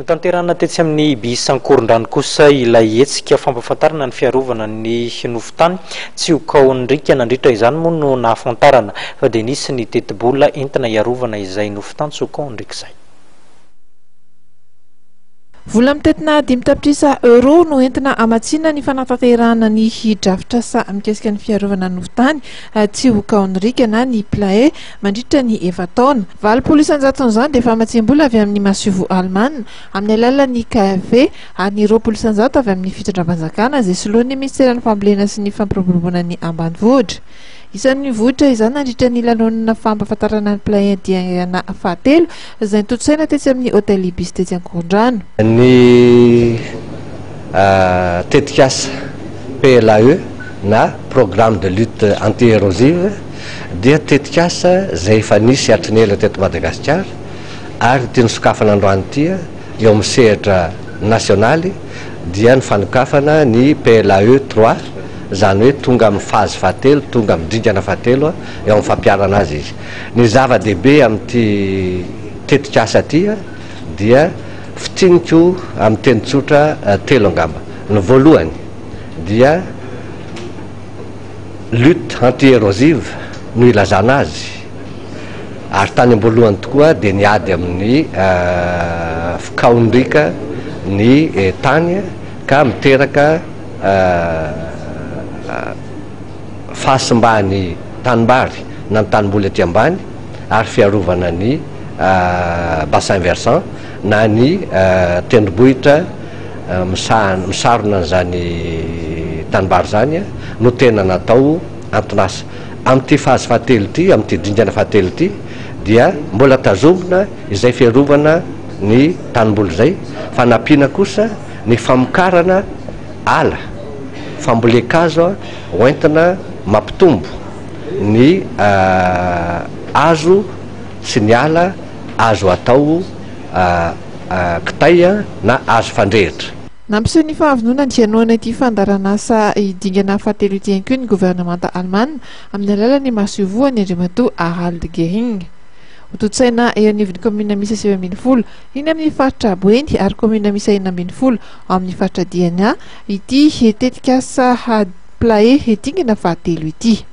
Tanterana tetsy amin'ny bis ankoron-drano kosa ilay hetsika fampafantarana ny fiarovana ny nofotany tsy ho kaonrika nandritra izany moa no nahafantarana fa dia nisy ny tetibola entina iarovana izay nofotany tsy ho kaonrika izay. Vola mitetina 5 tapitrisa euro no entina amatsiana ny fanatanterahana ny hidrafitrasa mikasika ny fiarovana ny nofotany tsy ho kaonrika na ny plae mandritra ny efataona. 900 izany dia efa amatsiam-bola avy amin'ny Masivo Allemana amin'ny alalan'ny KFV ary ny 200 avy amin'ny fitondram-panjakana izay soloan'ny ministeran'ny fambolena sy ny fampiroboroboana ny ambanivohitra. Isan'ny vohitra izany nandritra ny lanonana fampafantarana ny plae diana fahatelo izay nitotsaina tetsy amin'ny hôtel Ibis tetsy Ankorondrano. Ny tetikasa PLAE na programme de lutte anti-érosive dia tetikasa izay efa nisy hatrinela teto Madagasikara ary tiany sokafana androany tia eo amin'ny sehatra nasionaly dia ny fanokafana ny PLAE 3 izany hoe tonga amin'ny fazy fahatelo, tonga amin'ny dingana fahatelo eo amin'ny fampiarana azy izy. Ny zava-dehibe amin'ity tetikasa ity dia fitiniko amin'ny teny tsotra telo angamba. Ny voalohany dia lutte anti-érosive no ilazana azy ary tany am-boalohany tokoa dia niady amin'ny fikaondrika ny tany ka miteraka fahasimbany tanimbary na ny tanimboly aty ambany ary fiarovana ny bassin versant na ny tendrombohitra misarona n'izany tanimbary zany no tena natao antonasa. Amin'ity fazy fahatelo ity, amin'ity dingana fahatelo ity dia mbola tazomina izay fiarovana ny tanimboly izay fa nampiana kosa ny famokarana ala fambolekazo hoentina mampitombo ny hazo sy ny ala azo atao kitay na azo fandrehitra. Nampiseho ny fahavonona ny janoana ity fandaranasa dingana fahatelo ity ihany koa ny gouvernemanta Allemana amin'ny alalan'ny Masivo ny Andriamatoa Harald Gering. Hototsaina eo anivon'ny komina misy 700 iny amin'ny faritra Boeny ary komina misy 500 amin'ny faritra DNA ity tetikasa plae dingana fahatelo ity.